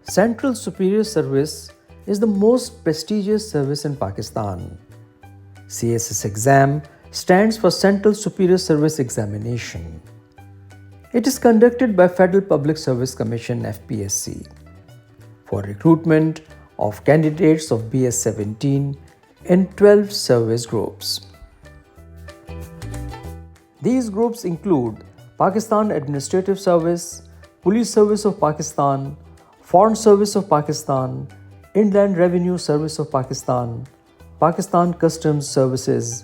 Central Superior Service is the most prestigious service in Pakistan. CSS Exam stands for Central Superior Service Examination. It is conducted by Federal Public Service Commission (FPSC) for recruitment of candidates of BS17 in 12 service groups. These groups include Pakistan Administrative Service, Police Service of Pakistan, Foreign Service of Pakistan, Inland Revenue Service of Pakistan, Pakistan Customs Services,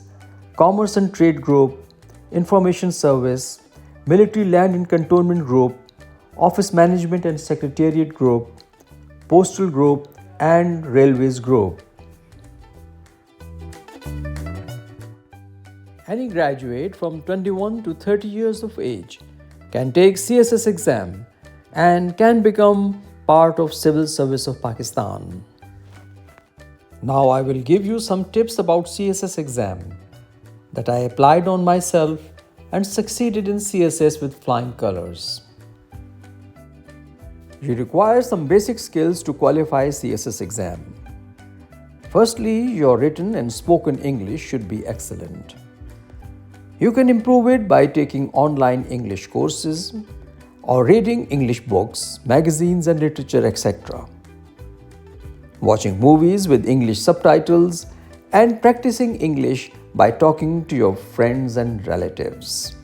Commerce and Trade Group, Information Service, Military Land and Cantonment Group, Office Management and Secretariat Group, Postal Group, and Railways Group. Any graduate from 21 to 30 years of age can take CSS exam and can become part of Civil Service of Pakistan. Now I will give you some tips about CSS exam that I applied on myself and succeeded in CSS with flying colors. You require some basic skills to qualify CSS exam. Firstly, your written and spoken English should be excellent. You can improve it by taking online English courses or reading English books, magazines and literature, etc. Watching movies with English subtitles and practicing English by talking to your friends and relatives.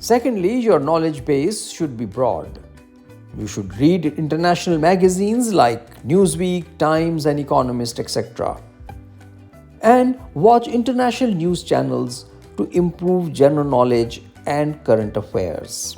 Secondly, your knowledge base should be broad. You should read international magazines like Newsweek, Times and Economist, etc. And watch international news channels to improve general knowledge and current affairs.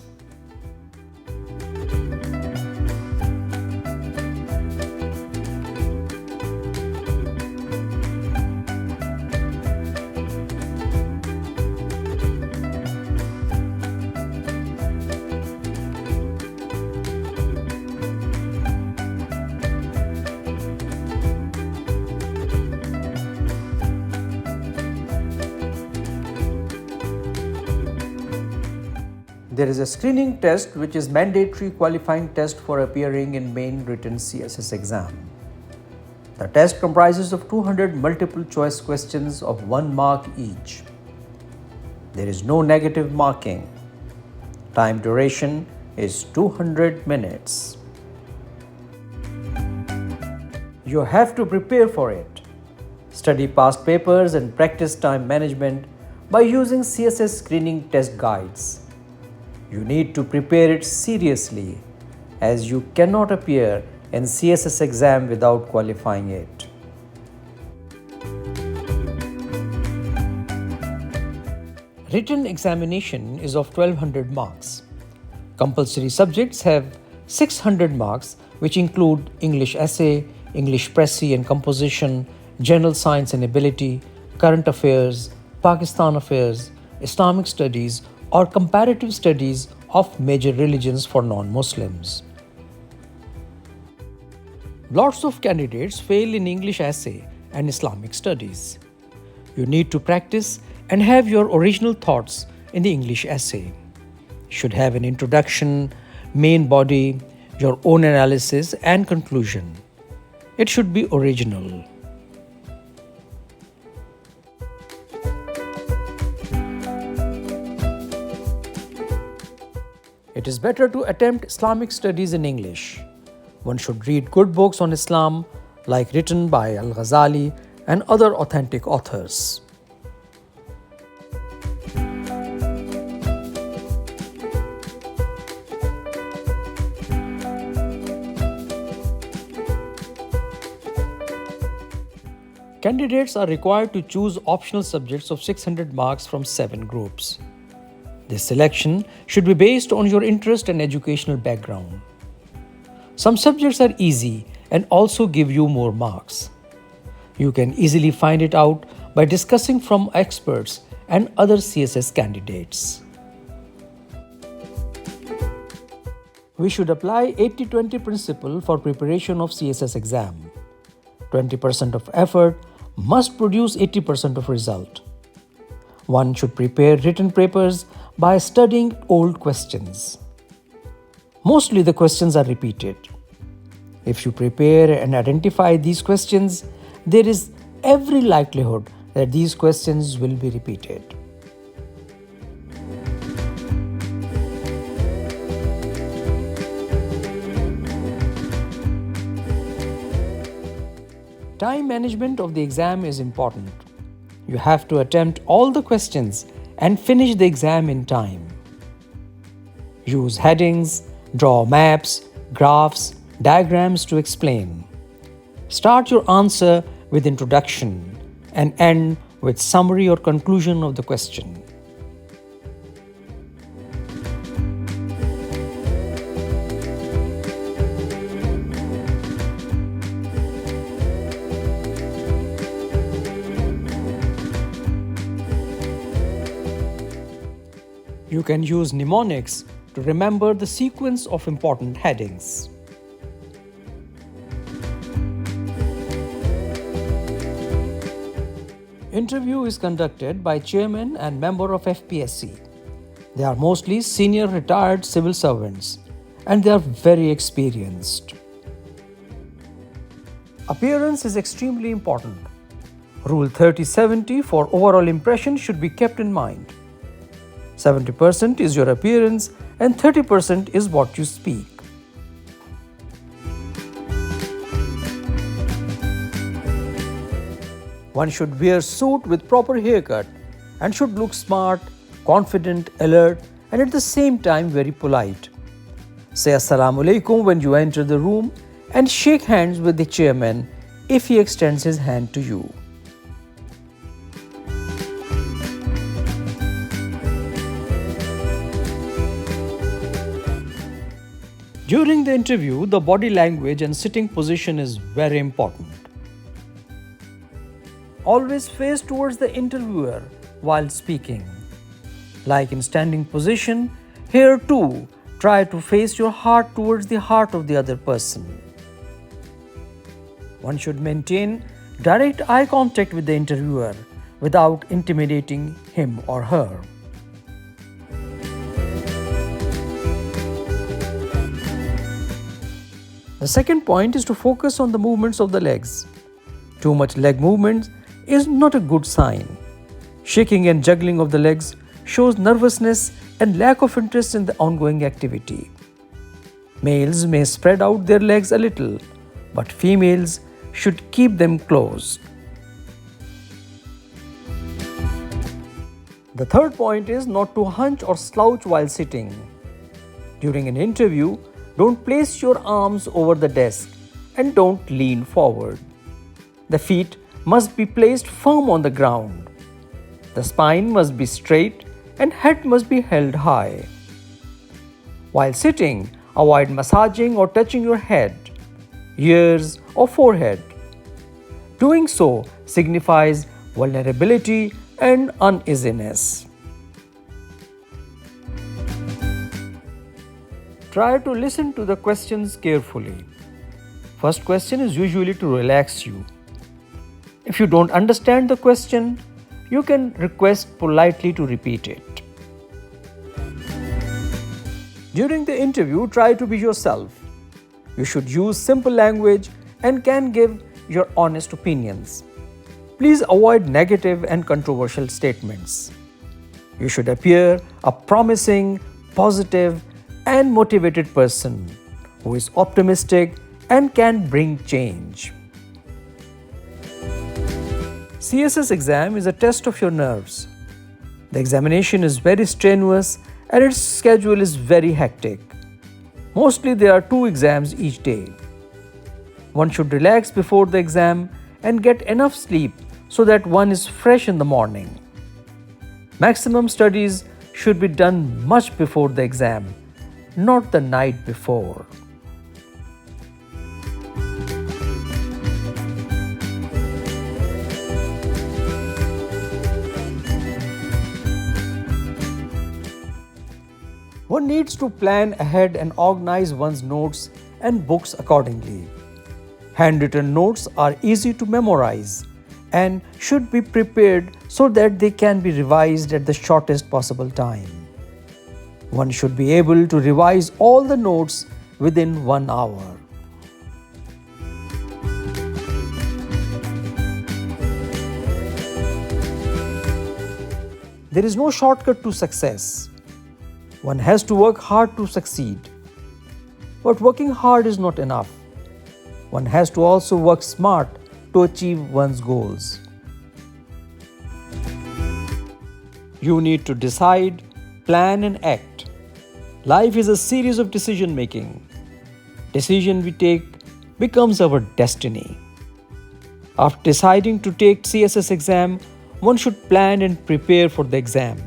There is a screening test which is mandatory qualifying test for appearing in main written CSS exam. The test comprises of 200 multiple choice questions of 1 mark each. There is no negative marking. Time duration is 200 minutes. You have to prepare for it. Study past papers and practice time management by using CSS screening test guides. You need to prepare it seriously as you cannot appear in CSS exam without qualifying it. Written examination is of 1200 marks. Compulsory subjects have 600 marks which include English essay, English Pressy and composition, general science and ability, current affairs, Pakistan affairs, Islamic studies or comparative studies of major religions for non-Muslims. Lots of candidates fail in English essay and Islamic studies. You need to practice and have your original thoughts in the English essay. You should have an introduction, main body, your own analysis and conclusion. It should be original. It is better to attempt Islamic studies in English. One should read good books on Islam like written by Al-Ghazali and other authentic authors. Candidates are required to choose optional subjects of 600 marks from 7 groups. This selection should be based on your interest and educational background. Some subjects are easy and also give you more marks. You can easily find it out by discussing from experts and other CSS candidates. We should apply 80-20 principle for preparation of CSS exam. 20% of effort must produce 80% of result. One should prepare written papers by studying old questions. Mostly the questions are repeated. If you prepare and identify these questions, there is every likelihood that these questions will be repeated. Time management of the exam is important. You have to attempt all the questions and finish the exam in time. Use headings, draw maps, graphs, diagrams to explain. Start your answer with introduction and end with summary or conclusion of the question. You can use mnemonics to remember the sequence of important headings. Interview is conducted by chairman and member of FPSC. They are mostly senior retired civil servants and they are very experienced. Appearance is extremely important. Rule 30-70 for overall impression should be kept in mind. 70% is your appearance and 30% is what you speak. One should wear suit with proper haircut and should look smart, confident, alert and at the same time very polite. Say Assalamu alaikum when you enter the room and shake hands with the chairman if he extends his hand to you. During the interview, the body language and sitting position is very important. Always face towards the interviewer while speaking. Like in standing position, here too, try to face your heart towards the heart of the other person. One should maintain direct eye contact with the interviewer without intimidating him or her. The second point is to focus on the movements of the legs. Too much leg movement is not a good sign. Shaking and juggling of the legs shows nervousness and lack of interest in the ongoing activity. Males may spread out their legs a little, but females should keep them closed. The third point is not to hunch or slouch while sitting. During an interview, don't place your arms over the desk and don't lean forward. The feet must be placed firm on the ground. The spine must be straight and head must be held high. While sitting, avoid massaging or touching your head, ears or forehead. Doing so signifies vulnerability and uneasiness. Try to listen to the questions carefully. First question is usually to relax you. If you don't understand the question, you can request politely to repeat it. During the interview, try to be yourself. You should use simple language and can give your honest opinions. Please avoid negative and controversial statements. You should appear a promising, positive, and motivated person who is optimistic and can bring change. CSS exam is a test of your nerves. The examination is very strenuous and its schedule is very hectic. Mostly there are 2 exams each day. One should relax before the exam and get enough sleep so that one is fresh in the morning. Maximum studies should be done much before the exam, not the night before. One needs to plan ahead and organize one's notes and books accordingly. Handwritten notes are easy to memorize and should be prepared so that they can be revised at the shortest possible time. One should be able to revise all the notes within 1 hour. There is no shortcut to success. One has to work hard to succeed. But working hard is not enough. One has to also work smart to achieve one's goals. You need to decide, plan and act. Life is a series of decision making. Decision we take becomes our destiny. After deciding to take CSS exam, one should plan and prepare for the exam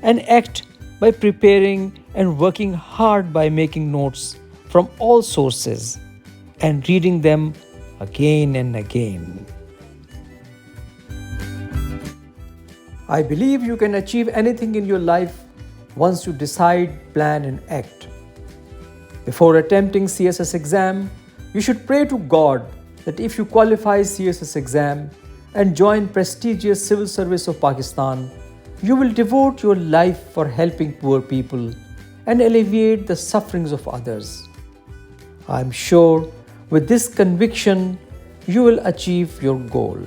and act by preparing and working hard by making notes from all sources and reading them again and again. I believe you can achieve anything in your life once you decide, plan and act. Before attempting CSS exam, you should pray to God that if you qualify CSS exam and join prestigious civil service of Pakistan, you will devote your life for helping poor people and alleviate the sufferings of others. I am sure with this conviction, you will achieve your goal.